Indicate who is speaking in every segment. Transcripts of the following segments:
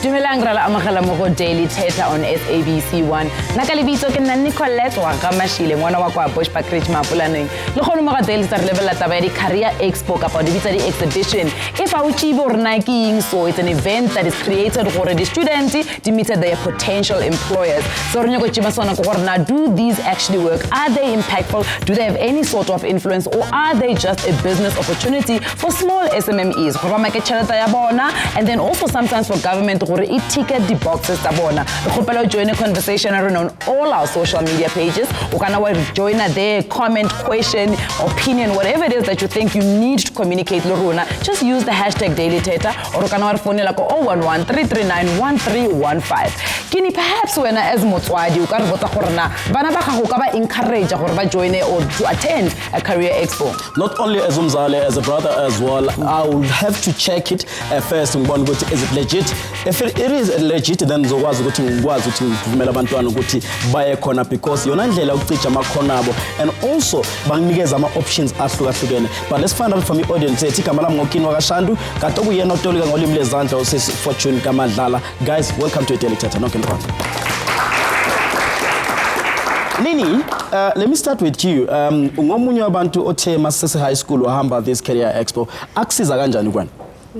Speaker 1: Dumelang ra la amagela mo go Daily Thetha on SABC 1. Nakalibitso ke nna Nicolette wa ga Mashile ngwana wa kwa Bush Park Ridge Mapulaneng. Le go mo ga Daily Tsa level la taba di career expo ka pa di bitsa di exhibition. If I uchi bo rena king, so it's an event that is created for the students to meet their potential employers. So re nyako chiba sona go rena, do these actually work? Are they impactful? Do they have any sort of influence, or are they just a business opportunity for small SMMEs? Go ba make cheleta ya bona, and then also sometimes for government gore e ticket the boxes tsa bona. Re gopela join a conversation on all our social media pages. O kana wa join there, comment, question, opinion, whatever it is that you think you need to communicate le rona. Just use the hashtag Daily Thetha, or kana wa phone la ko 011-339-1315. Kini, perhaps when as motswadi o ka re botsa gore na bana ba gago ka ba encourage gore ba join or to attend a career expo.
Speaker 2: Not only as Mzansi, as a brother as well, I will have to check it first. Is it legit? If it is legit, then zokwazi ukuthi ngikwazi ukuthi ngivumela abantwana ukuthi baye khona, because yona indlela yokucicha amakhono abo, and also banginikeza ama options ahlukahlukene. But let's find out from the audience. Igama lami ngokini wa Shandu, kanti okuyena otolika ngolimi lezandla usisi Fortune kaMadlala. Guys, welcome to Daily Thetha. Nini, let me start with you. Ungomunye wabantu othe masese high school wahamba this career expo. Akusiza kanjani kwani?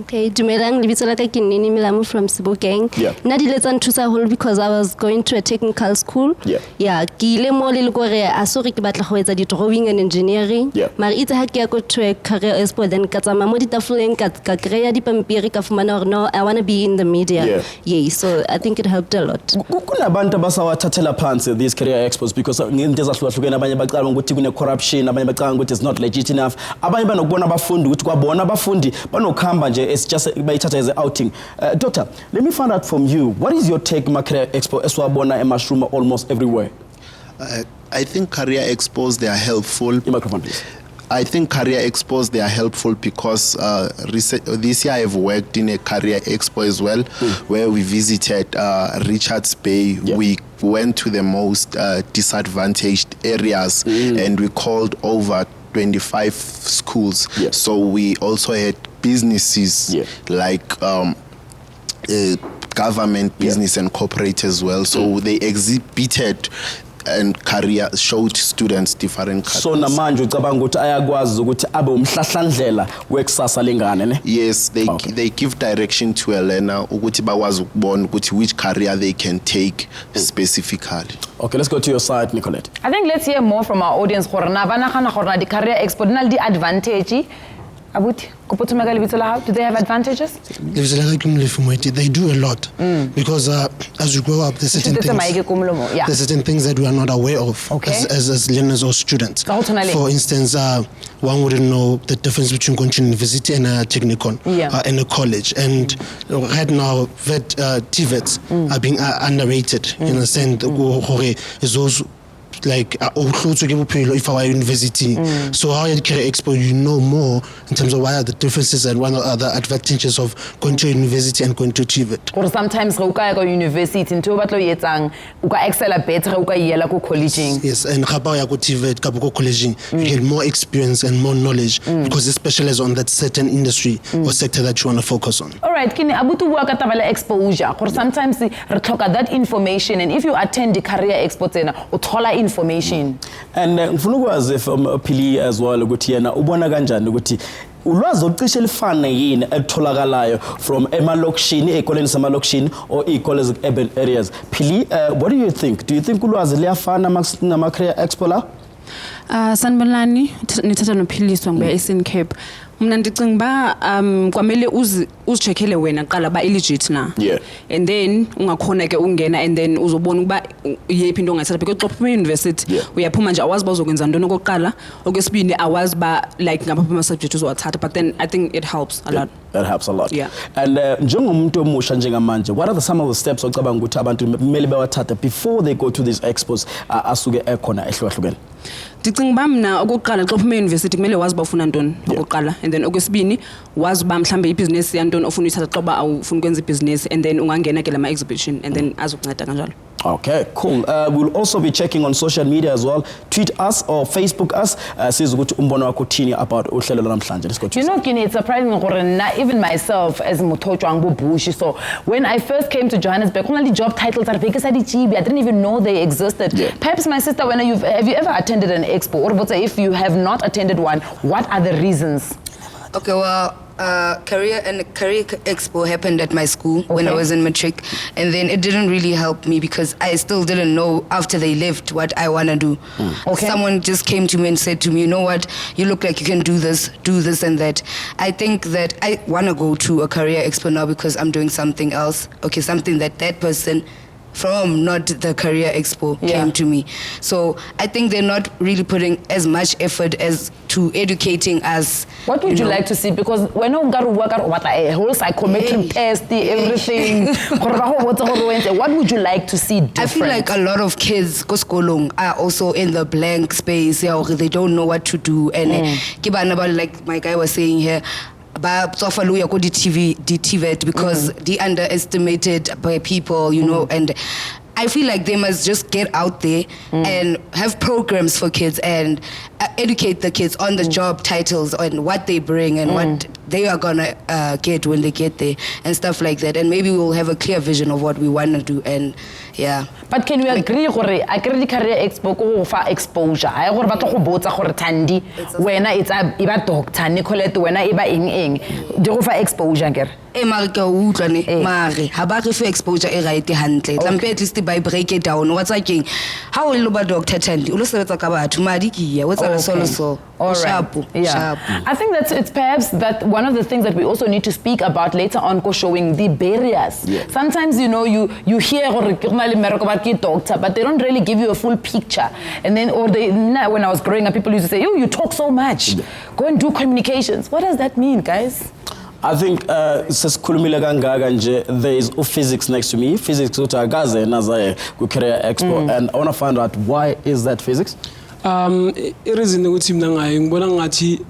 Speaker 3: Okay, dumelang lebitso la ka ke Kini Milamu from Sebokeng. Nna di letsa nthusa haholo because I was going to a technical school. Yeah, ke ile mo le gore a so re ke batla go etsa di drawing and engineering. Mara itse ha ke ya go to a career expo, then ka tsama mo ditafoleng ka kreya di pampiri ka fumana gore no, I want to be in the media. Yeah, so I think it helped a lot.
Speaker 2: Kunabantu abasawathathela phansi these career expos because into ezahlukahlukene, abanye bacala ukuthi kune corruption, abanye bacala ukuthi it's not legit enough, abanye banokubona abafundi ukuthi kwabona abafundi banokhamba nje. It's just as an outing. Doctor, let me find out from you. What is your take on Career Expo? Eswabona and mushroom almost everywhere.
Speaker 4: I think Career Expos, they are helpful.
Speaker 2: Your microphone, please.
Speaker 4: I think Career Expos, they are helpful because this year I've worked in a Career Expo as well, where we visited Richards Bay. We went to the most disadvantaged areas, and we called over 25 schools. So we also had businesses like government business and corporate as well. So they exhibited and showed students different careers.
Speaker 2: So namanje ucabanga ukuthi ayakwazi ukuthi abe umhlahlandlela wekusasa lengane ne?
Speaker 4: Yes, they give direction to a learner ukuthi bakwazi ukubona ukuthi which career they can take specifically.
Speaker 2: Okay, let's go to your side, Nicolette.
Speaker 1: I think let's hear more from our audience. Gorna bana kana gorna di career expo na di advantage. Abuti, do they have advantages?
Speaker 5: They do a lot because as you grow up, there's certain things that we are not aware of as learners or students. For instance, one wouldn't know the difference between continuing university and a technicon and a college. And right now, TVETs are being underrated in a sense. Is also like if I were university. So how at Career Expo you know more in terms of what are the differences and what are the advantages of going to university and going to TVET.
Speaker 1: Or sometimes go university into batlo yetsang uka excel better uka yela ko college.
Speaker 5: Yes, and gaba ya go TVET ka go college you get more experience and more knowledge because they specialize on that certain industry or sector that you want to focus on.
Speaker 1: All right, Kini, abutu bua ka tabala exposure. Or sometimes re tlhoka that information, and if you attend the Career Expo tsena o thola information.
Speaker 2: And ngifuna ukwazi Phili as well ukuthi yena ubona kanjani ukuthi ulwazi olucishe lifane yini elitholakalayo from emalokishini ezikoleni samalokishini or ezikoleni urban areas. Phili, what do you think? Do you think ulwazi liyafana nama Career Expo la?
Speaker 6: Sanibonani, nithatha noPhiliswa ngibe eSin Cape. Mina ndicinga ba kwamele uzicheckele wena qala ba legit na. And then ungakhona ke ungena and then uzobona ukuba yephi into ongathatha because xa uphuma university uyaphuma nje awazi bazokwenza ntoni okokuqala okwesibini awazi ba like ngapha ama subject uzowathatha, but then I think it helps a lot.
Speaker 2: That helps a lot. And njengomuntu omusha njengamanje, what are some of the steps ocabanga ukuthi abantu kumele bawathathe before they go to these expos asuke ekhona ehlukahlukene?
Speaker 6: Ndicinga ba mina okokuqala xa uphuma university kumele wazi bafuna ntoni okokuqala, and then okwesibini wazi ba mhlambe ibusiness yantoni ofuna uyithatha xa ba awufuna ukwenza ibusiness, and then ungangena ke lama exhibition and then azokunceda kanjalo.
Speaker 2: Okay, cool. We'll also be checking on social media as well. Tweet us or Facebook us. About uhlelo namhlanje. Let's go.
Speaker 1: You know, Kini, it's surprising even myself as Mutochwangbu Bushi. So when I first came to Johannesburg, only job titles are I didn't even know they existed. Yeah. Perhaps my sister, have you ever attended an expo? Or if you have not attended one, what are the reasons?
Speaker 7: Okay, well, career expo happened at my school when I was in matric, and then it didn't really help me because I still didn't know after they left what I want to do. Someone just came to me and said to me, you know what, you look like you can do this and that. I think that I want to go to a career expo now because I'm doing something else, something that person from not the career expo came to me. So I think they're not really putting as much effort as to educating us.
Speaker 1: What would you like to see? Because when you work out a whole psychometric test, everything, what would you like to see different?
Speaker 7: I feel like a lot of kids are also in the blank space. They don't know what to do. And like my guy was saying here, because they underestimated by people, and I feel like they must just get out there and have programs for kids and educate the kids on the job titles and what they bring and what they are gonna get when they get there and stuff like that. And maybe we'll have a clear vision of what we want to do. And yeah.
Speaker 1: But can you agree gore I create career expo go fa exposure? I gore batlo go botsa gore Thandi wena it's iba doctor Nicolette wena iba eng di go fa exposure ngere.
Speaker 7: Mare ke utlwane mare ha ba re fe exposure e right hantle. Tlampe at least by break it down. What's like how will ba Dr. Thandi? Ulo sebetsa ka batho madi ke ya what's so sharp.
Speaker 1: I think it's perhaps that one of the things that we also need to speak about later on showing the barriers. Sometimes you hear doctor, but they don't really give you a full picture. And then when I was growing up, people used to say, you talk so much. Go and do communications. What does that mean, guys?
Speaker 2: I think there is physics next to me. Physics utagaze nazaye ku career expo, and I want to find out why is that physics?
Speaker 8: Ireason ukuthi mina ngayo ngibona ngathi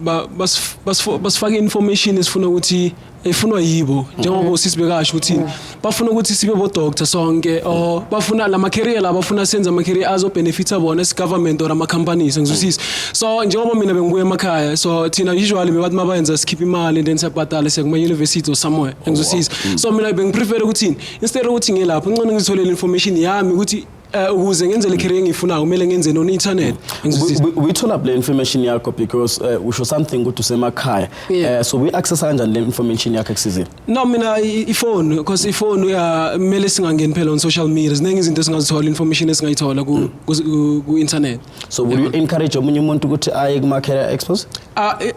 Speaker 8: basifake information esifuna ukuthi efunwa yibo njengoba usisibekasho ukuthi bafuna ukuthi sibe bo doctor sonke or bafuna la career la bafuna senza ama career azo benefita bona as government or ama companies ngizwisisa. So njengoba mina bengibuye emakhaya, so thina usually bebathi mabayenza skip imali and then siyabhadala sekuma university or somewhere ngizwisisa. So mina bengiprefer ukuthi instead ukuthi ngilapha ngcono ngizitholele information yami ukuthi ukuze ngenze le career engiyifunayo kumele ngenze no internet.
Speaker 2: We told up the information yakho because we show something good to semakhaya. So we access kanjani le information yakho ekusizile?
Speaker 8: No mina iphone because iphone kumele singangeni phela on social media. Ziningi izinto esingazithola information esingayithola ku internet.
Speaker 2: So would you encourage omunye umuntu ukuthi aye kuma career expos?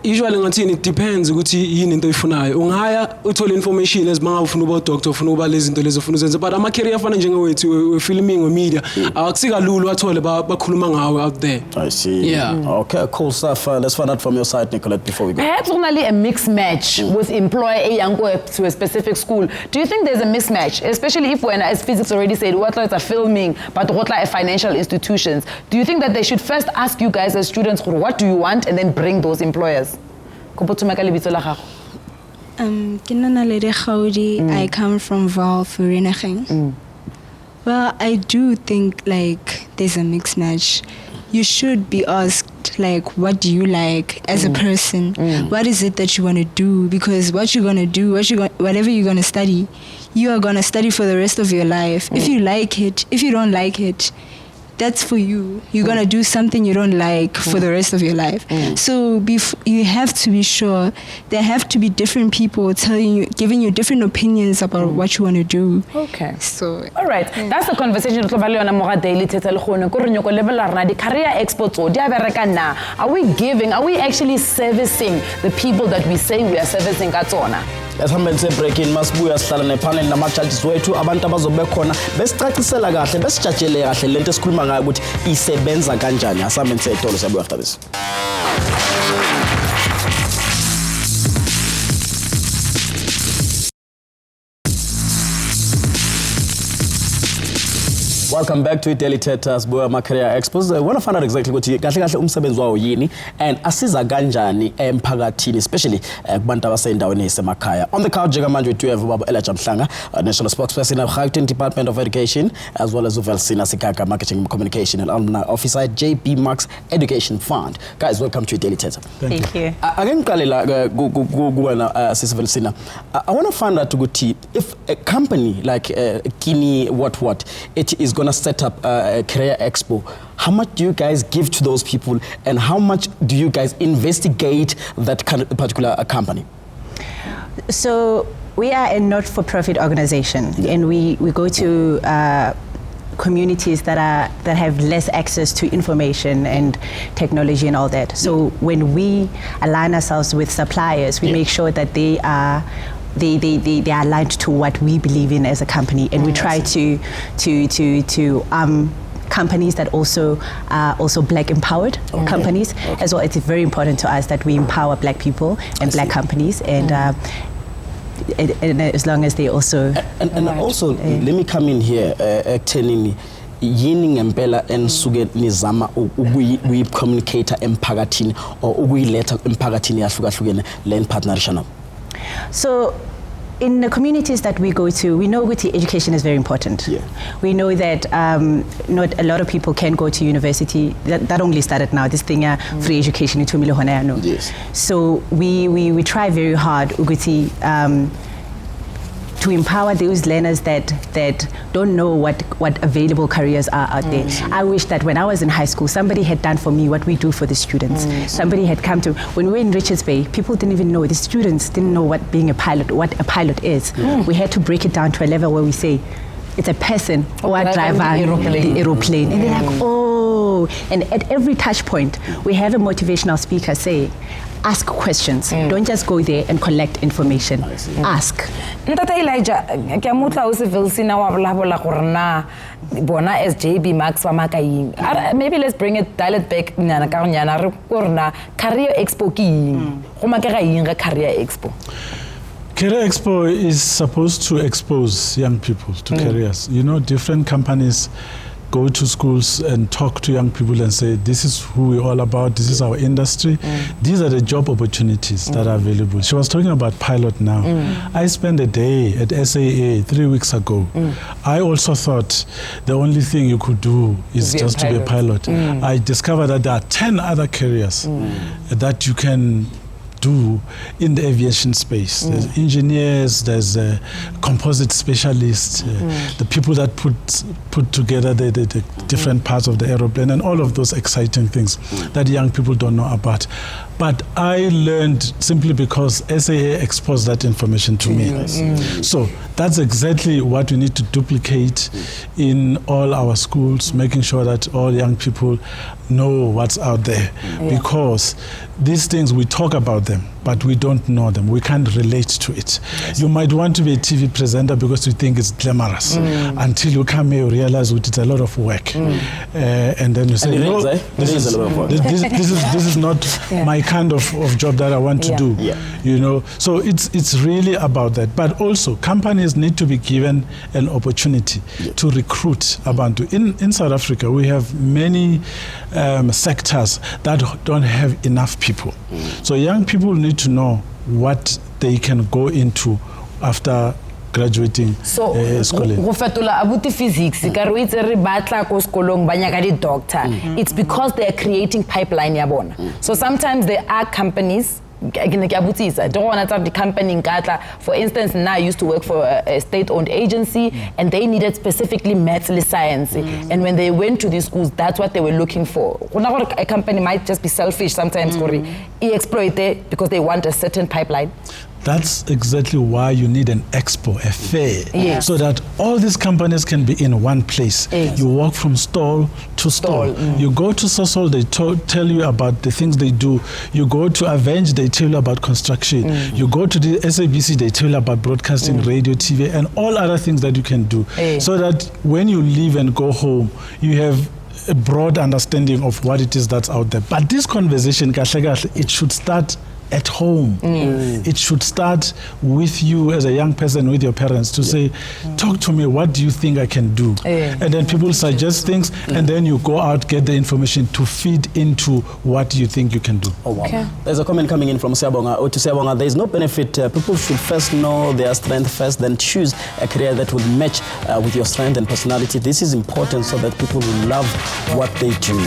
Speaker 8: Usually ngathini it depends ukuthi yini into oyifunayo. Ungaya uthola information ezimanga ufuna uba doctor ufuna uba lezi zinto lezo ufuna uzenza, but ama career afana njengewethu we filming we media akusikalulu wathole bakhuluma ngawe out there.
Speaker 2: I see.
Speaker 8: Yeah.
Speaker 2: Okay, cool stuff. Let's find out from your side, Nicolette, before we go.
Speaker 1: Perhaps only a mixed match with employ a young boy to a specific school. Do you think there's a mismatch, especially if when, as physics already said, what are filming, but what are financial institutions? Do you think that they should first ask you guys as students, what do you want, and then bring those employers?
Speaker 3: I come from Val Vereniging. Well, I do think like there's a mixed match. You should be asked like, what do you like as a person? What is it that you want to do? Because what you're gonna do, whatever you're gonna study, you are gonna study for the rest of your life. If you like it, if you don't like it, that's for you. You're gonna do something you don't like for the rest of your life. So you have to be sure there have to be different people giving you different opinions about what you want to do.
Speaker 1: Okay.
Speaker 3: So
Speaker 1: all right, that's the conversation daily Thetha career expo. Are we giving? Are we actually servicing the people that we say we are servicing katona?
Speaker 2: Esihambe breaking masibuya sihlala nepanel nama-judges wethu abantu abazobe khona besicacisela kahle besijatshele kahle lento esikhuluma ngayo ukuthi isebenza kanjani. Asihambe etolo siyabuya after this. Welcome back to Daily Thetha's Career Expo. I want to find out exactly what kahle umsebenzi wawo yini and asiza kanjani emphakathini, especially kubantu abasendaweni esemakhaya. On the couch njengamanje we have ubaba Elijah Mhlanga, National Spokesperson of Gauteng Department of Education, as well as Uvelsina Sikaka, Marketing and Communication and Alumni Officer at JP Max Education Fund. Guys, welcome to Daily Thetha.
Speaker 9: Thank you.
Speaker 2: Again, Sis Uvelsina, I want to find out if a company like Kini, it is going to set up a Career Expo. How much do you guys give to those people, and how much do you guys investigate that particular company?
Speaker 9: So we are a not-for-profit organization, and we go to communities that have less access to information and technology and all that. So when we align ourselves with suppliers, we make sure that they are aligned to what we believe in as a company, and we try to companies that also are also black empowered companies as well. It's very important to us that we empower black people and black companies, and as long as they also
Speaker 2: and also let me come in here telling yini ngempela ensuke nizama ukuyi-communicate emphakathini or ukuyiletha emphakathini yahlukahlukene le partnership now. So in the communities that we go to, we know that education is very important. Yeah. We know that not a lot of people can go to university. That only started now. This thing, free education, yes. So we try very hard, Uguti, to empower those learners that don't know what available careers are out there. I wish that when I was in high school, somebody had done for me what we do for the students. Somebody had come to, when we were in Richards Bay, people didn't even know, the students didn't know what being a pilot, what a pilot is. We had to break it down to a level where we say, it's a person or a driver, the aeroplane. And they're like, oh. And at every touch point, we have a motivational speaker say, ask questions. Don't just go there and collect information. Ask.
Speaker 1: Ntata Elijah, ke amutla o Uvelsina wa bola gore na bona as JB Max wa makaing. Maybe let's bring it dial it back nyana ka nyana re korna Career Expo ki eng. Go makega eng ga Career Expo?
Speaker 10: Career Expo is supposed to expose young people to careers. You know, different companies go to schools and talk to young people and say, this is who we're all about, this is our industry. These are the job opportunities that are available. She was talking about pilot now. I spent a day at SAA 3 weeks ago. I also thought the only thing you could do is just to be a pilot. I discovered that there are 10 other careers that you can do in the aviation space. There's engineers, there's composite specialists, the people that put together the different parts of the aeroplane, and all of those exciting things that young people don't know about. But I learned simply because SAA exposed that information to me. So that's exactly what we need to duplicate in all our schools, making sure that all young people know what's out there. Because these things, we talk about them, but we don't know them. We can't relate to it. You might want to be a TV presenter because you think it's glamorous. Until you come here, you realize it's a lot of work. And then you say, no, this is not my kind of job that I want to do. You know, so it's really about that. But also, companies need to be given an opportunity to recruit Abantu. In South Africa, we have many sectors that don't have enough people. So young people need to know what they can go into after graduating schooling.
Speaker 1: Go fetola abuti physics ka re itse re batla ko skolong ba nyaka di doctor. It's because they are creating pipeline ya bona. So sometimes there are companies I don't want to have the company in Katla. For instance, now I used to work for a state-owned agency, and they needed specifically maths and science. And when they went to these schools, that's what they were looking for. A company might just be selfish sometimes for exploit it because they want a certain pipeline.
Speaker 10: That's exactly why you need an expo, a fair, so that all these companies can be in one place. You walk from stall to stall. You go to Sasol, they tell you about the things they do. You go to Avenge, they tell you about construction. You go to the SABC, they tell you about broadcasting, radio, TV, and all other things that you can do. So that when you leave and go home, you have a broad understanding of what it is that's out there. But this conversation, it should start at home. It should start with you as a young person, with your parents, to say, talk to me, what do you think I can do? And then people suggest things, and then you go out, get the information to feed into what you think you can do.
Speaker 2: Oh, wow. Okay. There's a comment coming in from Siabonga. To Siabonga, there is no benefit. People should first know their strength first, then choose a career that will match with your strength and personality. This is important so that people will love what they do.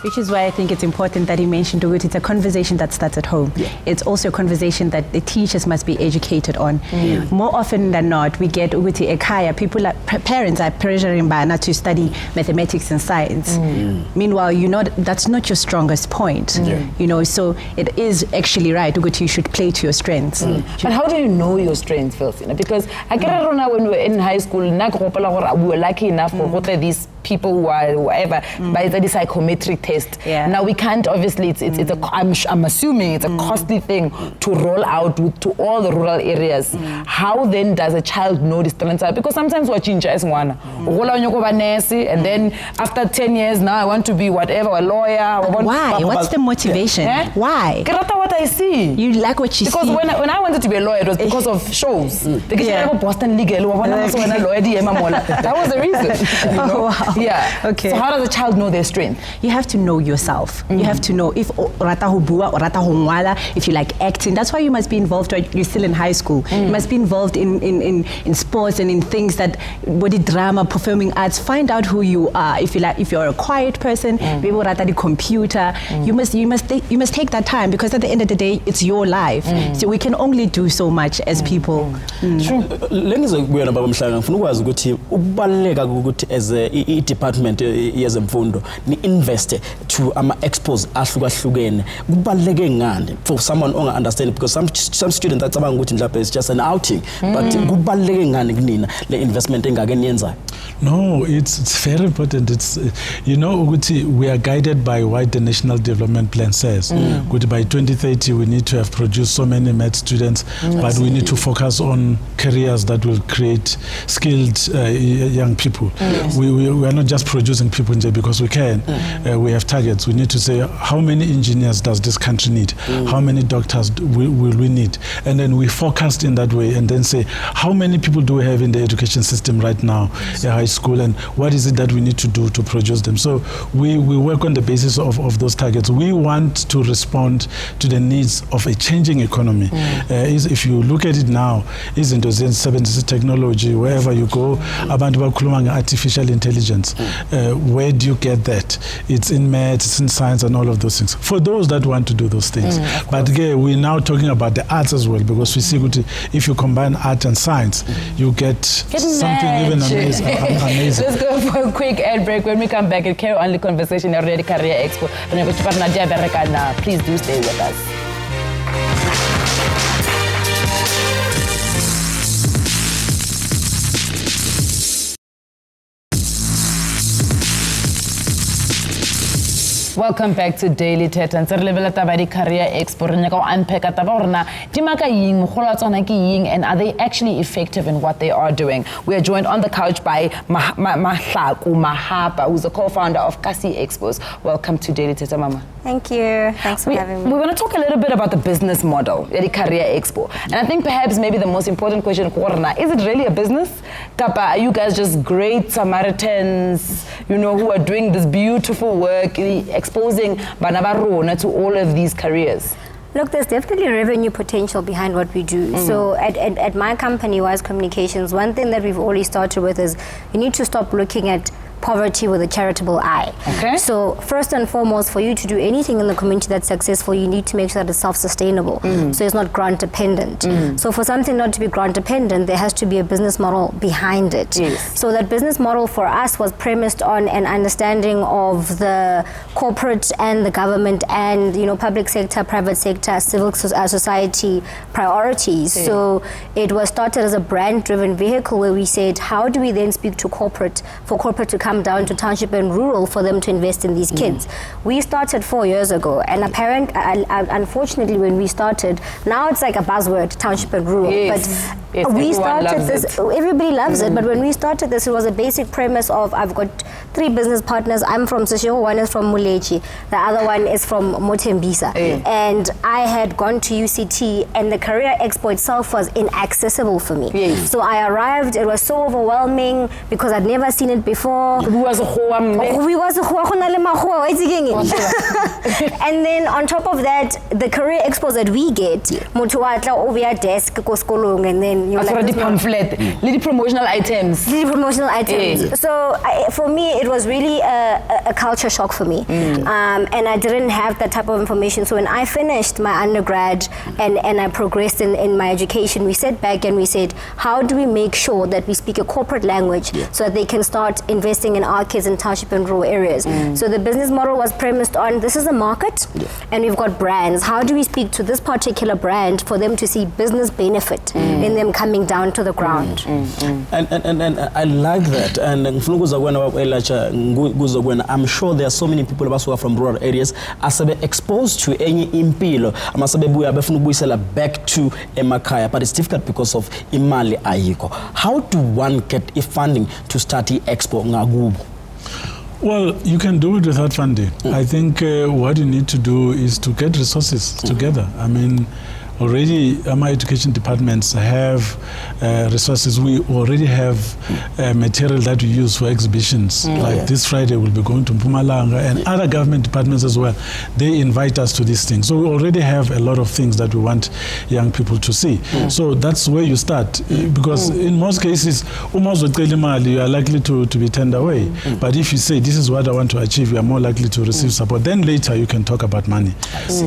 Speaker 9: Which is why I think it's important that he mentioned it's a conversation that starts at home. It's also a conversation that the teachers must be educated on. More often than not, we get people, parents are pressuring Bana to study mathematics and science. Meanwhile, that's not your strongest point. So it is actually right. You should play to your strengths.
Speaker 1: But how do you know your strengths, Philsina? Because I can remember when we were in high school, we were lucky enough for both of these people who are whatever by the psychometric test. Now we can't, obviously, I'm assuming it's a costly thing to roll out to all the rural areas. How then does a child know this talent? Because sometimes we're change as one. And then after 10 years, now I want to be whatever, a lawyer.
Speaker 9: Why? What's the motivation? Why?
Speaker 1: What I see.
Speaker 9: You like what you see.
Speaker 1: Because when I wanted to be a lawyer, it was because of shows. Boston Legal. That was the reason.
Speaker 9: Oh, wow.
Speaker 1: Yeah.
Speaker 9: Okay.
Speaker 1: So how does a child know their strength?
Speaker 9: You have to know yourself. You have to know if if you like acting. That's why you must be involved when you're still in high school. You must be involved in sports and in things that body drama, performing arts. Find out who you are. If you're a quiet person, maybe the computer. You must take that time, because at the end of the day, it's your life. So we can only do so much as people.
Speaker 2: True. As a department yezemfundo ni invest to expos ahlukahlukene kubaleke ngani for someone onga understand, because some students acabanga ukuthi mhlawumbe is just an outing, but kubaleke ngani kunina le investment engake niyenzayo?
Speaker 10: No, it's very important. It's we are guided by what the National Development Plan says. By 2030 we need to have produced so many math students, but we need to focus on careers that will create skilled young people. We are not just producing people because we can. We have targets. We need to say how many engineers does this country need? How many doctors will we need? And then we focused in that way, and then say how many people do we have in the education system right now, high school, and what is it that we need to do to produce them? So we work on the basis of those targets. We want to respond to the needs of a changing economy. If you look at it now, is in those 70s technology, wherever you go, abantu bakhuluma artificial intelligence. Where do you get that? It's in math, it's in science, and all of those things. For those that want to do those things. But again, we're now talking about the arts as well, because we see if you combine art and science, you get something even amazing.
Speaker 1: Let's go for a quick ad break. When we come back, and carry on the conversation already Career Expo. Please do stay with us. Welcome back to Daily Thetha. And Career Expo. And are they actually effective in what they are doing? We are joined on the couch by Mahapa, who's the co-founder of Kasi Expos. Welcome to Daily Thetha, Mama.
Speaker 11: Thank you. Thanks for having me.
Speaker 1: We want to talk a little bit about the business model, the Career Expo. And I think perhaps maybe the most important question, is it really a business? Kapa, are you guys just great Samaritans, who are doing this beautiful work, exposing Banabarona to all of these careers?
Speaker 11: Look, there's definitely revenue potential behind what we do. So at my company, Wise Communications, one thing that we've already started with is you need to stop looking at poverty with a charitable eye. Okay. So first and foremost, for you to do anything in the community that's successful, you need to make sure that it's self-sustainable. So it's not grant dependent. So for something not to be grant dependent, there has to be a business model behind it. So that business model for us was premised on an understanding of the corporate and the government and public sector, private sector, civil society priorities. So it was started as a brand-driven vehicle where we said, how do we then speak to corporate for corporate to come down to township and rural for them to invest in these kids? We started 4 years ago, and unfortunately when we started, now it's like a buzzword, township and rural, but we started this, everybody loves it, but when we started this, it was a basic premise of I've got 3 business partners. I'm from Seshego, one is from Mulechi, the other one is from Motembisa. And I had gone to UCT, and the Career Expo itself was inaccessible for me. So I arrived, it was so overwhelming because I'd never seen it before. And then on top of that, the Career Expos that we get, desk, and then you're like,
Speaker 1: pamphlet, little promotional items. So for me, it was really a culture shock for me. And I didn't have that type of information. So when I finished my undergrad and I progressed in my education, we sat back and we said, how do we make sure that we speak a corporate language so that they can start investing in our kids in township and rural areas? So the business model was premised on, this is a market and we've got brands. How do we speak to this particular brand for them to see business benefit in them coming down to the ground?
Speaker 2: And I like that. And I'm sure there are so many people who are from rural areas as exposed to any impilo. Back to Emakaya, but it's difficult because of imali ayiko. How do one get funding to start the Expo Ngagubu?
Speaker 10: Well, you can do it without funding. I think what you need to do is to get resources together. I mean, already my education departments have resources. We already have material that we use for exhibitions. Like this Friday we'll be going to Mpumalanga and other government departments as well. They invite us to these things. So we already have a lot of things that we want young people to see. So that's where you start. Because in most cases, you are likely to be turned away. But if you say, this is what I want to achieve, you are more likely to receive support. Then later you can talk about money.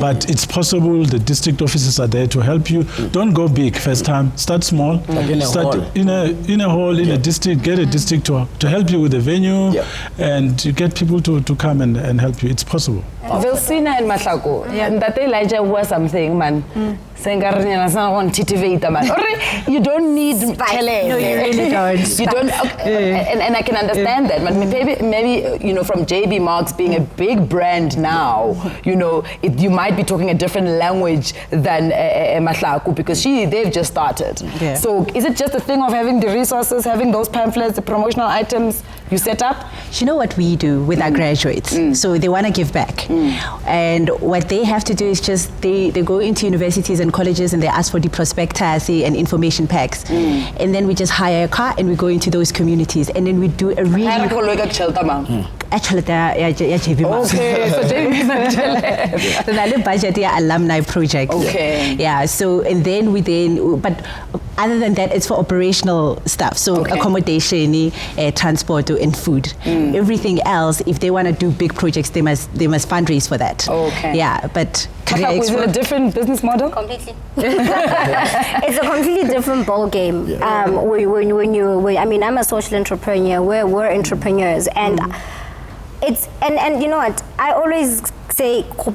Speaker 10: But it's possible, the district offices are there to help you. Don't go big first time. Start small. Start in a hall, in a district. Get a district to help you with the venue, and you get people to come and help you. It's possible.
Speaker 1: Vilsina and Matlako, that Elijah was something, man. You don't need tele.
Speaker 9: No, you really don't.
Speaker 1: You don't, and I can understand that. But maybe from JB Marks being a big brand now, you might be talking a different language than Matlaku because they've just started. So is it just a thing of having the resources, having those pamphlets, the promotional items you set up?
Speaker 9: You know what we do with our graduates? So they want to give back. And what they have to do is just, they go into universities and colleges and they ask for the prospectus and information packs. And then we just hire a car and we go into those communities and then we do a really... Actually, okay,
Speaker 1: so
Speaker 9: the budget alumni project.
Speaker 1: Okay.
Speaker 9: Yeah, so and then but other than that, it's for operational stuff. So accommodation, transport, and food. Everything else, if they want to do big projects, they must fundraise for that.
Speaker 1: Okay.
Speaker 9: Yeah, but
Speaker 1: is it a different business model?
Speaker 11: Completely. It's a completely different ball game. I'm a social entrepreneur. We're entrepreneurs, and it's and you know what? I always say, come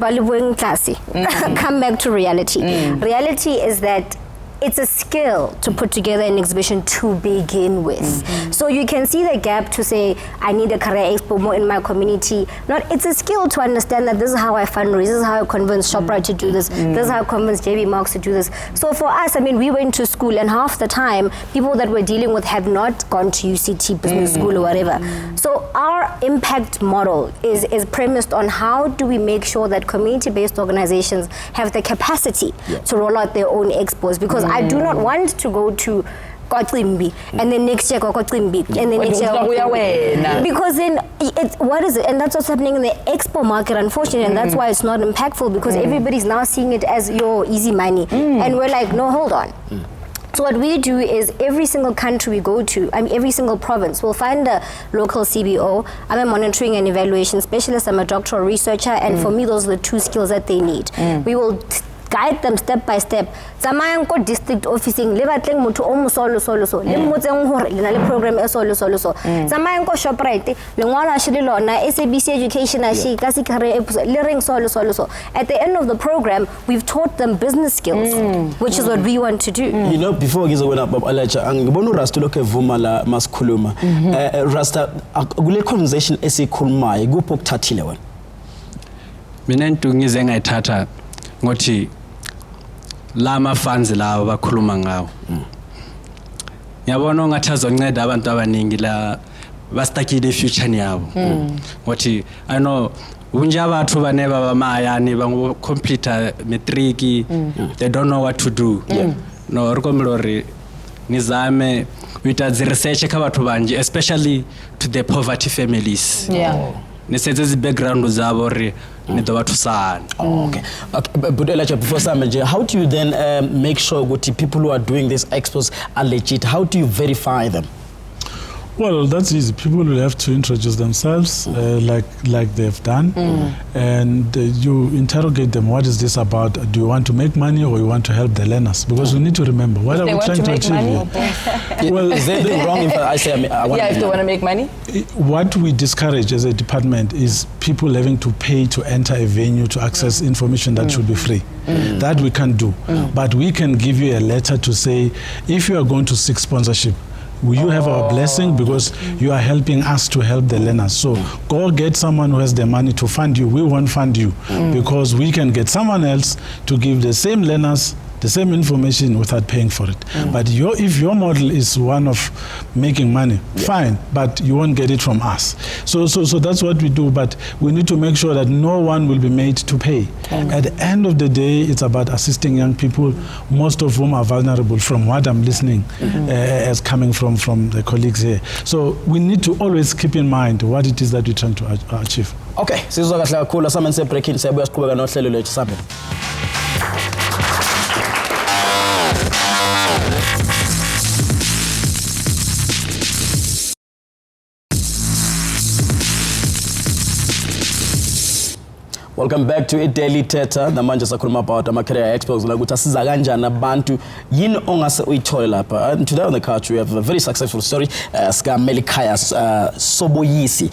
Speaker 11: back to reality. Reality is that it's a skill to put together an exhibition to begin with. So you can see the gap to say, I need a Career Expo more in my community. It's a skill to understand that this is how I fundraise, this is how I convince ShopRite to do this, this is how I convince JB Marks to do this. So for us, we went to school and half the time, people that we're dealing with have not gone to UCT business school or whatever. So our impact model is premised on how do we make sure that community-based organizations have the capacity to roll out their own expos, because I do not want to go to Kotlimbi and then next year Kotlimbi and then next year because then what is it? And that's what's happening in the expo market, unfortunately, and that's why it's not impactful, because everybody's now seeing it as your easy money, and we're like, no, hold on. So what we do is every single country we go to, every single province, we'll find a local CBO. I'm a monitoring and evaluation specialist. I'm a doctoral researcher, and for me, those are the two skills that they need. We will guide them step by step. Tsamayang ko district officing le batleng motho o mo solo le mmotseng hore le na le program e solo tsamayang ko ShopRite le ngwala shile lona SABC education a shi ka se career le ring solo at the end of the program we've taught them business skills, which is what we want to do.
Speaker 2: Before ngizobona baba Alacha ngibona uRasta lokho evuma la masikhuluma Rasta kule conversation esikhulumayo kupho kuthathile wena.
Speaker 12: Mina into ngize ngayithatha ngothi lama funds lawo bakhuluma ngawo ngiyabona ngathi azonceda abantu abaningi la bastakile future yabo ngothi I know unja bathu bane baba mayani bango complete matric they don't know what to do no rikomlori nizame uita research kha bathu banje especially to the poverty families nisetze zi background zabo ri nido bathu sana.
Speaker 2: Okay, but Elijah, before Samaje, how do you then make sure that people who are doing these expos are legit? How do you verify them?
Speaker 10: Well, that's easy. People will have to introduce themselves like they've done, and you interrogate them. What is this about? Do you want to make money or you want to help the learners? Because we need to remember what are we trying to achieve here.
Speaker 2: Well, is there anything wrong if I say I want
Speaker 1: if they want to make money?
Speaker 10: What we discourage as a department is people having to pay to enter a venue to access information that should be free. That we can't do, but we can give you a letter to say if you are going to seek sponsorship, you have our blessing because you are helping us to help the learners. So go get someone who has the money to fund you. We won't fund you because we can get someone else to give the same learners the same information without paying for it. But if your model is one of making money, fine, but you won't get it from us. So that's what we do, but we need to make sure that no one will be made to pay. At the end of the day, it's about assisting young people, most of whom are vulnerable from what I'm listening as coming from the colleagues here. So we need to always keep in mind what it is that we're trying to achieve.
Speaker 2: Okay, sizwa kahle kakhulu sami nse breaking siyabuya siqhubeka nohlelo lethu sabe. Welcome back to Daily Thetha. Namanje sakhuluma about ama-career expos la ukuthi asiza kanjani abantu yini ongase uyithole lapha. And today on the couch we have a very successful story sika Melikhaya Soboyisi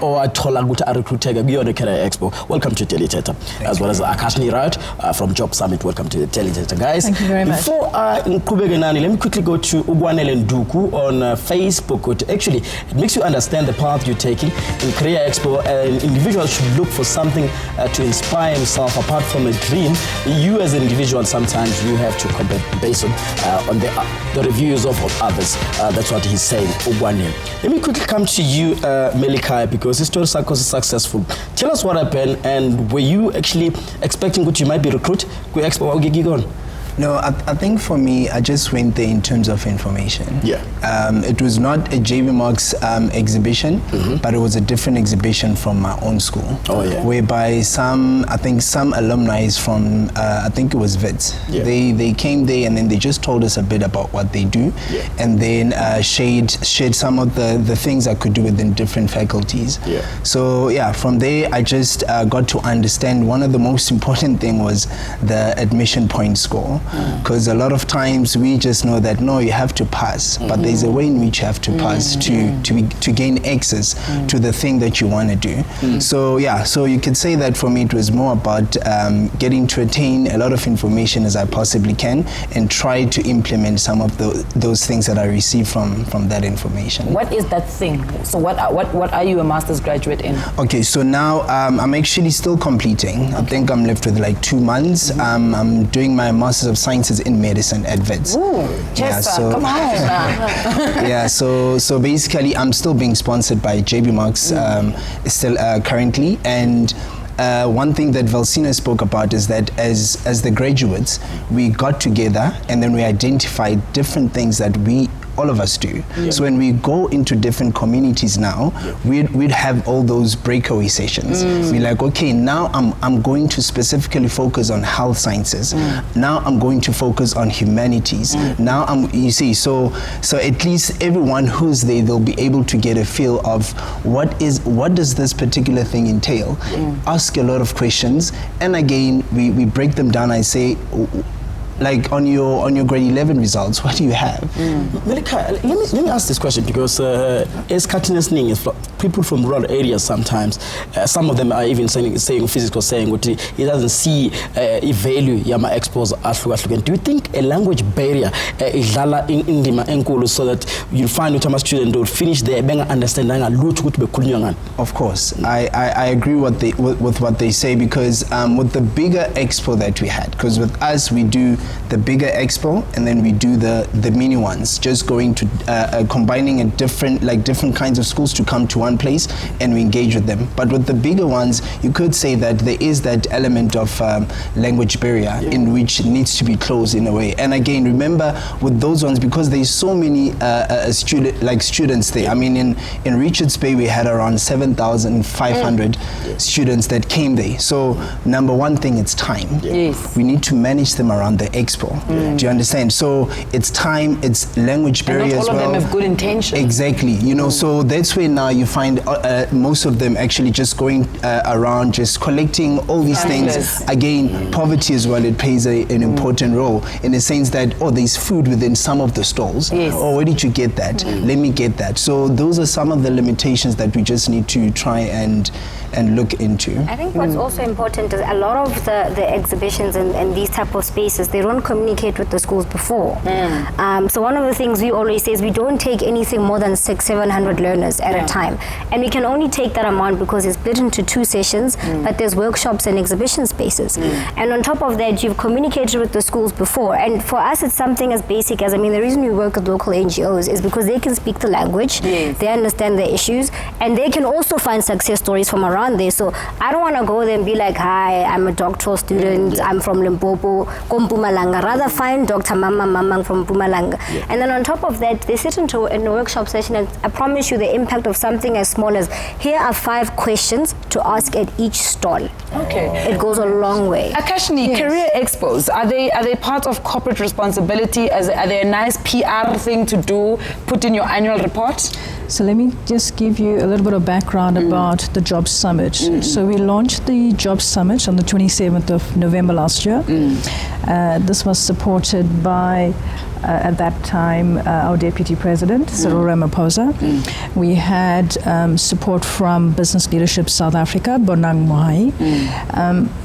Speaker 2: owathola ukuthi arecruiteke kuyona career expo. Welcome to Daily Thetha. As well as Akashni Raj from Job Summit. Welcome to Daily Thetha, guys.
Speaker 1: Thank you very much.
Speaker 2: Before ngiqhubeke nani, let me quickly go to Ugwanele Nduku on Facebook. Actually, it makes you understand the path you're taking in career expo. An individual should look for something to inspire himself apart from a dream. You as an individual, sometimes you have to compare based on the reviews of others. That's what he's saying. Let me quickly come to you, Melikhaya, because this story is successful. Tell us what happened, and were you actually expecting that you might be recruited?
Speaker 13: No, I think for me, I just went there in terms of information. It was not a JB Marks exhibition, but it was a different exhibition from my own school. Whereby I think some alumni from, I think it was VETS. They came there and then they just told us a bit about what they do, and then shared some of the things I could do within different faculties. So yeah, from there I just got to understand one of the most important thing was the admission point score. Because a lot of times we just know that no, you have to pass, but there's a way in which you have to pass to gain access to the thing that you want to do. So yeah, so you could say that for me it was more about getting to attain a lot of information as I possibly can and try to implement some of those things that I received from that information.
Speaker 1: What is that thing? So what are you a master's graduate in? Okay,
Speaker 13: so now I'm actually still completing. I think I'm left with like 2 months. I'm doing my master's of sciences in medicine at VETS.
Speaker 1: Come on.
Speaker 13: So basically I'm still being sponsored by JB Marks still currently, and one thing that Valsina spoke about is that as the graduates we got together and then we identified different things that all of us do. So when we go into different communities now, we'd have all those breakaway sessions. We're like, okay, now I'm going to specifically focus on health sciences. Now I'm going to focus on humanities. Now you see, so at least everyone who's there, they'll be able to get a feel of what does this particular thing entail. Ask a lot of questions, and again we break them down. I say, like on your grade 11 results, what do you have?
Speaker 2: Melikhaya, let me ask this question, because as Katinasning is people from rural areas sometimes, some of them are even saying physics was saying what he doesn't see a value yama expos ahlukahlukene. Do you think a language barrier idlala indima enkulu so that you'll find that a student will finish there benga understand nga lutho ukuthi bekhulunywa ngani?
Speaker 13: Of course, I agree with what they say, because with the bigger expo that we had, because with us we do the bigger expo, and then we do the mini ones, just going to combining a different kinds of schools to come to one place, and we engage with them. But with the bigger ones, you could say that there is that element of language barrier in which needs to be closed in a way. And again, remember with those ones, because there's so many students there. I mean, in Richards Bay we had around 7,500 students that came there. So number one thing, it's time.
Speaker 1: Yes.
Speaker 13: We need to manage them around the expo. Do you understand? So it's time, it's language barrier as well.
Speaker 1: And not all of them have good intentions.
Speaker 13: Exactly. You know, so that's where now you find most of them actually just going around, just collecting all these things. Again, poverty as well, it plays an important role in the sense that, oh, there's food within some of the stalls.
Speaker 1: Yes.
Speaker 13: Oh, where did you get that? Let me get that. So those are some of the limitations that we just need to try and look into.
Speaker 11: I think what's also important is a lot of the exhibitions and these type of spaces, they don't communicate with the schools before. So one of the things we always say is we don't take anything more than 600-700 learners at a time. And we can only take that amount because it's split into 2 sessions, but there's workshops and exhibition spaces. And on top of that, you've communicated with the schools before. And for us, it's something as basic as, I mean, the reason we work with local NGOs is because they can speak the language, they understand the issues, and they can also find success stories from around there. So I don't want to go there and be like, hi, I'm a doctoral student, I'm from Limpopo, Mpumalanga. Rather find Dr. Mamang from Mpumalanga. And then on top of that, they sit in a workshop session, and I promise you the impact of something as small as, here are 5 questions to ask at each stall.
Speaker 1: Okay.
Speaker 11: It goes a long way.
Speaker 1: Akashni, career expos, are they part of corporate responsibility? Are they a nice PR thing to do, put in your annual report?
Speaker 14: So let me just give you a little bit of background about the Jobs Summit. So we launched the Jobs Summit on the 27th of November last year. This was supported by, at that time, our Deputy President, Cyril Ramaphosa. We had support from Business Leadership South Africa, Bonang Mohai,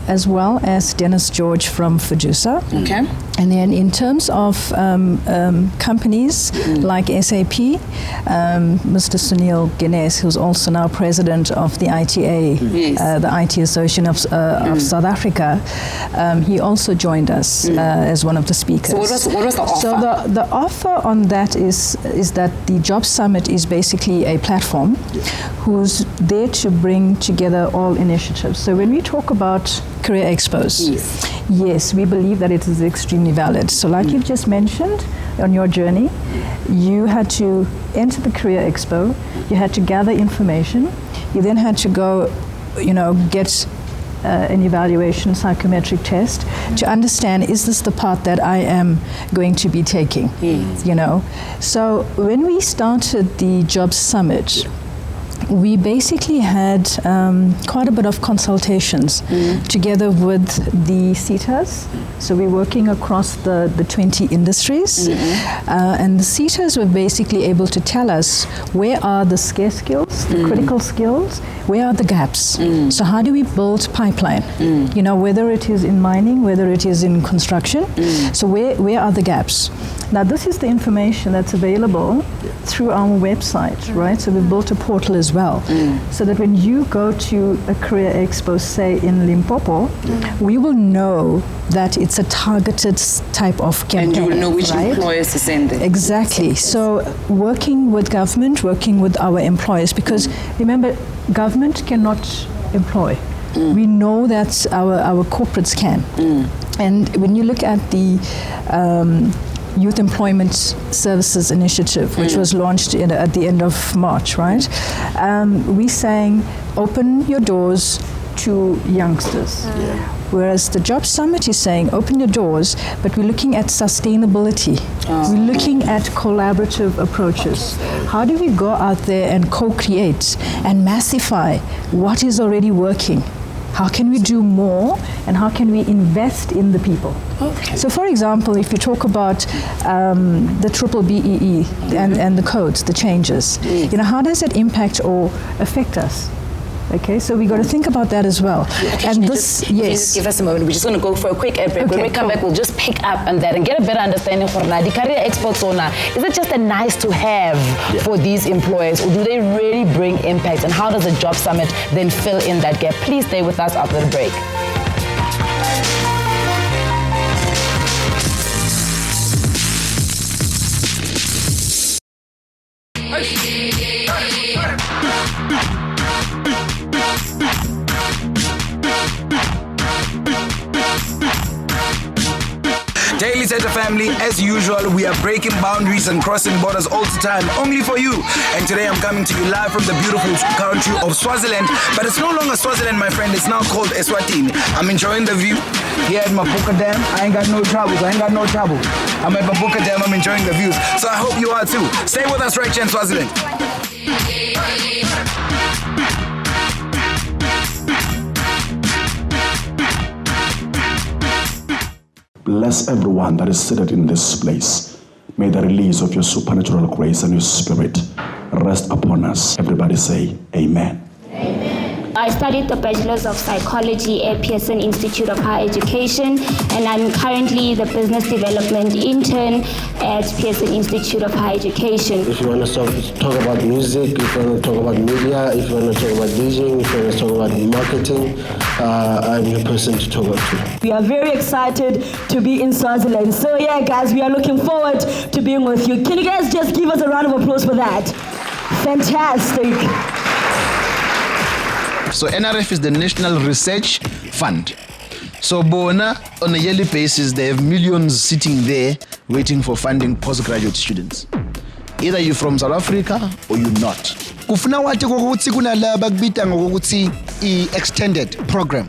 Speaker 14: as well as Dennis George from Fujusa.
Speaker 1: Okay.
Speaker 14: And then in terms of companies like SAP, Mr. Sunil Guinness, who's also now president of the ITA, the IT Association of South Africa, he also joined us as one of the speakers.
Speaker 1: So what was the offer?
Speaker 14: So the offer on that is that the Job Summit is basically a platform who's there to bring together all initiatives. So when we talk about career expos, yes, we believe that it is extremely valid. So like you've just mentioned on your journey, you had to enter the career expo, you had to gather information, you then had to go, get an evaluation, psychometric test to understand, is this the path that I am going to be taking? So when we started the Jobs Summit, we basically had quite a bit of consultations together with the CETAs. So we're working across the 20 industries. And the CETAs were basically able to tell us where are the scarce skills, the critical skills, where are the gaps. So how do we build pipeline? Whether it is in mining, whether it is in construction. So where are the gaps? Now this is the information that's available through our website, right? So we've built a portal as well, so that when you go to a career expo, say in Limpopo, we will know that it's a targeted type of campaign.
Speaker 1: And you will know which employers to send it.
Speaker 14: Exactly. So working with government, working with our employers, because remember, government cannot employ. We know that our corporates can. And when you look at the Youth Employment Services Initiative, which was launched at the end of March, right? We saying, open your doors to youngsters. Whereas the Job Summit is saying, open your doors, but we're looking at sustainability. We're looking at collaborative approaches. How do we go out there and co-create and massify what is already working? How can we do more, and how can we invest in the people? So for example, if you talk about the triple BEE and the codes, the changes, how does it impact or affect us? Okay, so we got to think about that as well. And this,
Speaker 1: just give us a moment. We're just going to go for a quick ad break. When we come back, we'll just pick up on that and get a better understanding for the career expo zona. Is it just a nice to have for these employers, or do they really bring impact? And how does the Job Summit then fill in that gap? Please stay with us after the break.
Speaker 15: Daily Thetha family, as usual, we are breaking boundaries and crossing borders all the time, only for you. And today I'm coming to you live from the beautiful country of Swaziland. But it's no longer Swaziland, my friend. It's now called Eswatini. I'm enjoying the view here at Mapuka Dam. I ain't got no troubles. I'm at Mapuka Dam. I'm enjoying the views. So I hope you are too. Stay with us right here in Swaziland.
Speaker 16: Bless everyone that is seated in this place. May the release of your supernatural grace and your spirit rest upon us. Everybody say amen.
Speaker 17: I studied the Bachelor's of Psychology at Pearson Institute of Higher Education, and I'm currently the Business Development Intern at Pearson Institute of Higher Education.
Speaker 18: If you want to talk about music, if you want to talk about media, if you want to talk about DJing, if you want to talk about marketing, I'm the person to talk about.
Speaker 19: We are very excited to be in Swaziland. So yeah, guys, we are looking forward to being with you. Can you guys just give us a round of applause for that? Fantastic.
Speaker 20: So NRF is the National Research Fund. So Bona, on a yearly basis, they have millions sitting there waiting for funding postgraduate students. Either you're from South Africa or you're not. Kufuna wate kokuthi kunala bakubita ngokuthi i-extended program.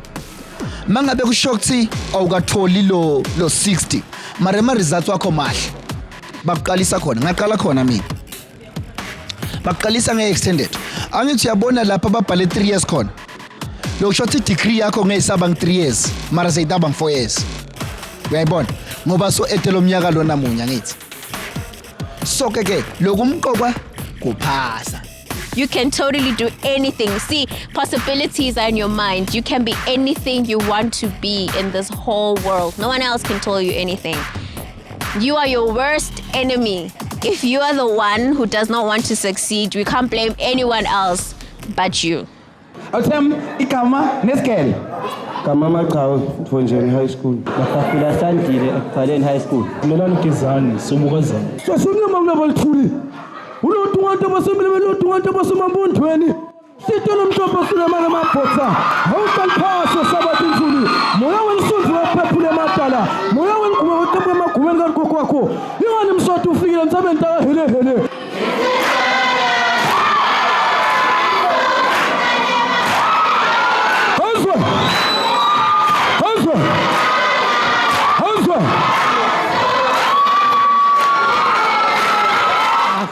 Speaker 20: Mangabe kushokuthi awukatholi lo 60. Mara results wakho mahle. Bakuqalisa khona, ngaqala khona mina. Bakuqalisa nge-extended. Angithi uyabona lapha babhale 3 years khona. Lokushothi degree yakho ngeyisaba 3 years, mara seyidaba 4 years. Uyayibona? Ngoba so etelo mnyaka lona munye ngithi. So ke lokumqokwa kuphasa.
Speaker 21: You can totally do anything. See, possibilities are in your mind. You can be anything you want to be in this whole world. No one else can tell you anything. You are your worst enemy. If you are the one who does not want to succeed, we can't blame anyone else but you.
Speaker 22: Awuthemba igama nesikele.
Speaker 18: Gama Maqhawe Mfonjeni High School. Bafafula Sandile ekuphaleni high school.
Speaker 22: Melani Kizani sobukozana. So simnyama kulabalituli. Ulotu wantu basemele belotu wantu basemambondweni. Sitolo mtopo sinemana mapotsa. Hawukalphaso sabathi mfuni. Moya wensundu waphephule matala. Moya wenkume utembe maguweni kagokwakho. Ingani msotho ufikile nsabenta hele.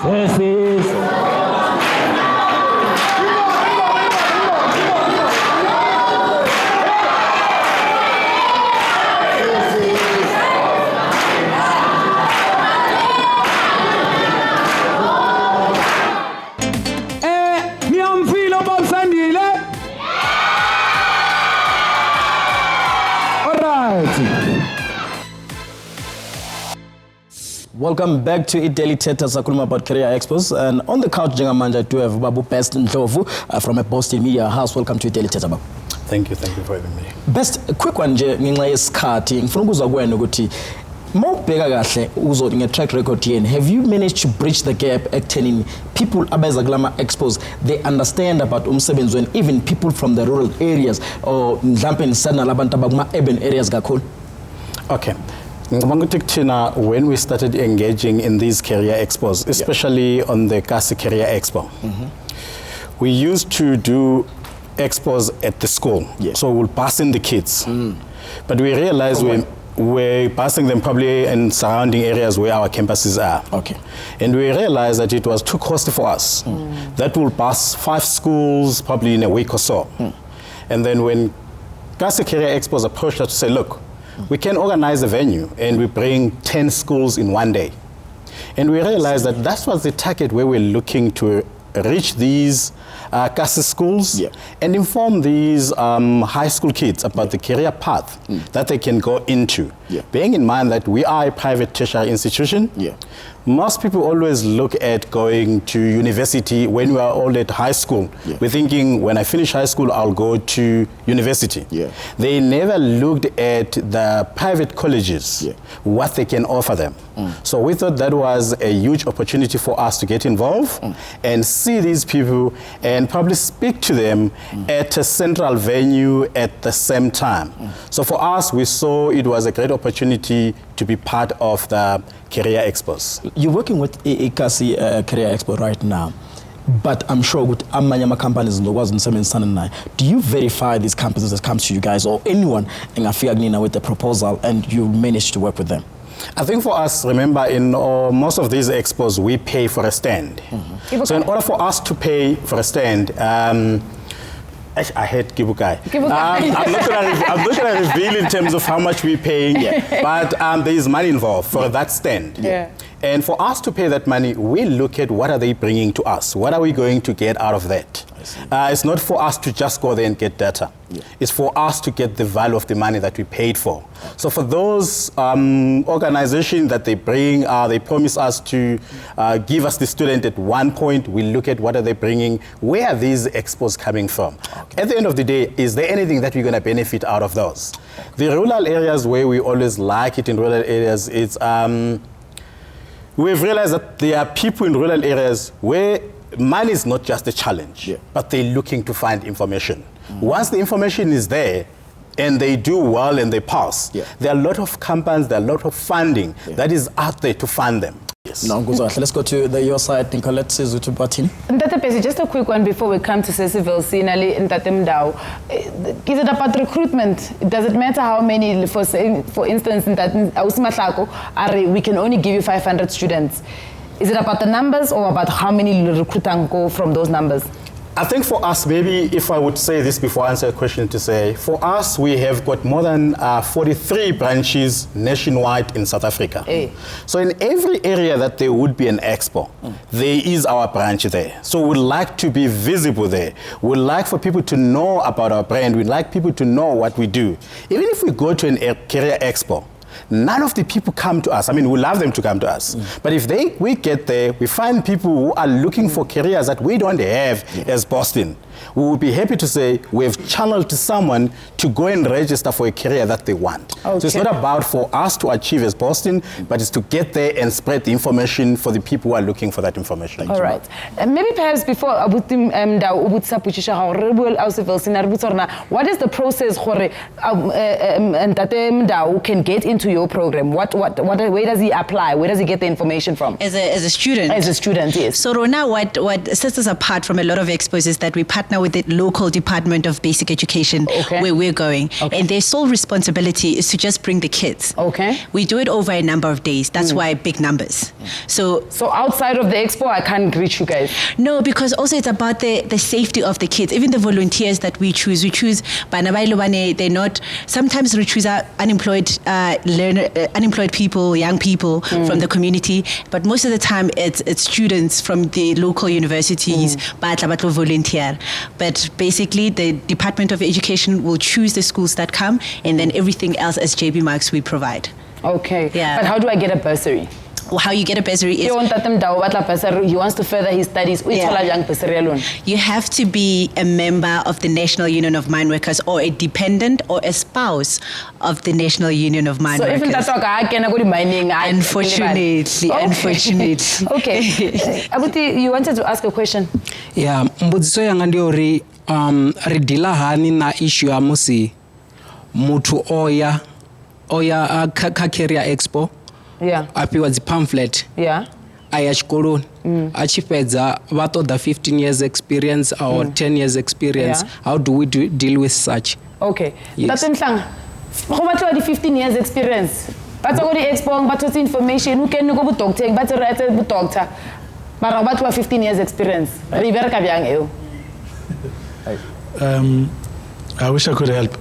Speaker 22: This is Mfilo Bamsandile. All right.
Speaker 2: Welcome back to Daily Thetha Sakuluma about Career Expos, and on the couch Jengamanja I do have Babu Best Ndlovu from a Boston Media House. Welcome to Daily Thetha, Babu.
Speaker 23: Thank you for having me.
Speaker 2: Best, a quick one nje ngenxa yesikhathi ngifuna ukuzakwenza ukuthi mawubheka kahle uzothi nge-track record yeni, have you managed to bridge the gap ekuthenini people abeza kulama expos they understand about umsebenzi when even people from the rural areas or mhlampe nisana labantu abakuma urban areas kakhulu?
Speaker 23: Okay. When we started engaging in these career expos, especially on the Kasi Career Expo, we used to do expos at the school. So we'll pass in the kids. But we realized we're passing them probably in surrounding areas where our campuses are. And we realized that it was too costly for us. That will pass 5 schools probably in a week or so. And then when Kasi Career Expos approached us to say, look, we can organize a venue and we bring 10 schools in one day. And we realized that that was the target where we're looking to reach these kasi schools and inform these high school kids about the career path that they can go into. Bearing in mind that we are a private tertiary institution, most people always look at going to university when we are all at high school. We're thinking, when I finish high school, I'll go to university. They never looked at the private colleges, what they can offer them. So we thought that was a huge opportunity for us to get involved and see these people and probably speak to them at a central venue at the same time. So for us, we saw it was a great opportunity to be part of the Career Expos.
Speaker 2: You're working with Kasi Career Expo right now, but I'm sure with amanyama companies in the world, do you verify these companies that come to you guys or anyone in Afiagnina with the proposal and you manage to work with them?
Speaker 23: I think for us, remember, in most of these expos, we pay for a stand. So in order for us to pay for a stand, I hate Kibukai. I'm not going to reveal in terms of how much we're paying, but there is money involved for that stand. And for us to pay that money, we look at what are they bringing to us? What are we going to get out of that? It's not for us to just go there and get data. It's for us to get the value of the money that we paid for. So for those organizations that they bring, they promise us to give us the student at one point. We look at what are they bringing, where are these expos coming from? At the end of the day, is there anything that we're going to benefit out of those? The rural areas where we always like it in rural areas, it's we've realized that there are people in rural areas where money is not just a challenge, but they're looking to find information. Once the information is there, and they do well and they pass, there are a lot of companies, there are a lot of funding that is out there to fund them.
Speaker 2: Now, let's go to your side. Nicolette says to Batin.
Speaker 1: Just a quick one before we come to SABC. Is it about recruitment? Does it matter how many, for instance, in that we can only give you 500 students? Is it about the numbers or about how many recruiters go from those numbers?
Speaker 23: I think for us, maybe if I would say this before I answer a question, to say, for us, we have got more than 43 branches nationwide in South Africa. So in every area that there would be an expo, there is our branch there. So we'd like to be visible there. We'd like for people to know about our brand. We'd like people to know what we do. Even if we go to a career expo, none of the people come to us. I mean, we love them to come to us. But if we get there, we find people who are looking for careers that we don't have as Boston. We will be happy to say we've channeled to someone to go and register for a career that they want. So it's not about for us to achieve as Boston, but it's to get there and spread the information for the people who are looking for that information.
Speaker 1: All right. Maybe perhaps before what is the process who can get into your program? Where does he apply? Where does he get the information from?
Speaker 4: As a student?
Speaker 1: As a student, yes.
Speaker 4: So Rona, what sets us apart from a lot of expos is that we partner with the local Department of Basic Education where we're going. And their sole responsibility is to just bring the kids. We do it over a number of days. That's why big numbers. So
Speaker 1: outside of the expo, I can't reach you guys?
Speaker 4: No, because also it's about the safety of the kids. Even the volunteers that we choose they're not, sometimes we choose unemployed unemployed people, young people from the community, but most of the time it's students from the local universities, volunteer. But basically the Department of Education will choose the schools that come, and then everything else as JB Marks we provide.
Speaker 1: Yeah. But how do I get a bursary?
Speaker 4: How you get a bursary is...
Speaker 1: He wants to further his studies.
Speaker 4: You have to be a member of the National Union of Mine Workers or a dependent or a spouse of the National Union of Mine Workers.
Speaker 1: So even mining,
Speaker 4: unfortunately.
Speaker 1: Abuti, you wanted to ask a question?
Speaker 5: Yeah, mbudziso yanga ndiori ridila hani na issue ya musi mutu oya ka Career Expo. Apiwa dzi pamphlet. Aya chikoloni. Achipedza vatoda 15 years experience or 10 years experience. How do we deal with such?
Speaker 1: Yes. How much are the 15 years experience? But go the expo, but information, who can go to doctor, but to doctor. But about 15 years experience.
Speaker 10: I wish I could help,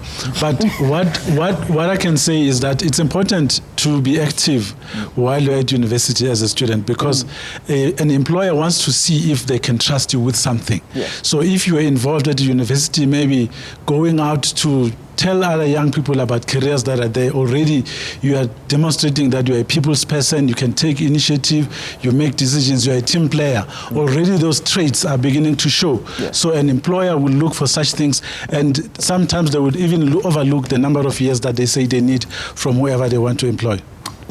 Speaker 10: but what I can say is that it's important to be active while you're at university as a student, because an employer wants to see if they can trust you with something. So if you are involved at the university, maybe going out to tell other young people about careers that are there already, you are demonstrating that you're a people's person, you can take initiative, you make decisions, you're a team player. Already those traits are beginning to show. So an employer will look for such things, and sometimes they would even overlook the number of years that they say they need from whoever they want to employ.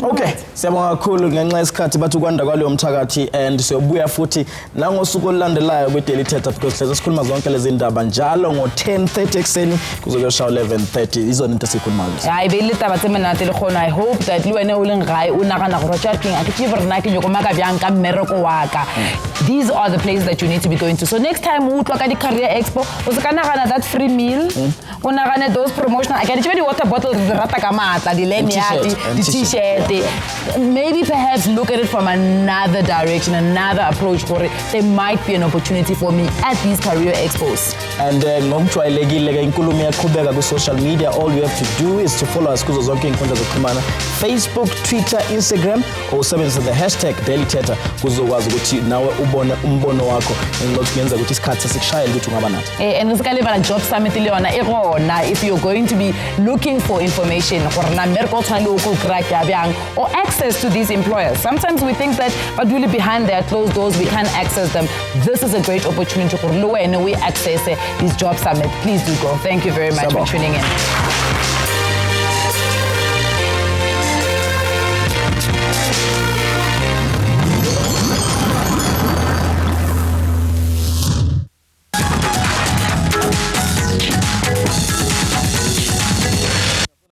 Speaker 2: Okay, siyabonga kakhulu ngenxa yesikhathi bathi ukwanda kwaleyo mthakathi, and siyobuya futhi nangosuku olulandelayo kwi-Daily Thetha, because hleze sikhuluma zonke lezi ndaba njalo ngo-10:30 ekseni kuze kuyoshawa 11:30 izona into esikhulumayo.
Speaker 1: Hayi bele taba tse menate le khona. I hope that le wena o leng gae o nagana gore charting a ke tse re nna ke nyoko maka byang ka mmereko wa ka. These are the places that you need to be going to. So next time o utlwa ka di career expo o se ka nagana that free meal, o nagana those promotional, I can the water bottles di rata ka matla, di lanyard, di t-shirt. Maybe perhaps look at it from another direction, another approach for it. There might be an opportunity for me at these career expos.
Speaker 2: And ngomjwayelekile inkulumo iyaqhubeka ku social media. All you have to do is to follow us kuzo zonke inkundla zokuxhumana, Facebook, Twitter, Instagram, or usebenzisa the hashtag Daily Thetha kuzokwazi ukuthi nawe ubone umbono wakho ngokuthi kuyenza ukuthi isikhathi sesikushayela ukuthi ungaba nathi.
Speaker 1: And usikaleva job summit le yona e gona if you're going to be looking for information gore na mmereko tshwana le o go crack ya byang or access to these employers. Sometimes we think that but really behind their closed doors we can't access them. This is a great opportunity for we access these job summit. Please do go. Thank you very much for tuning in.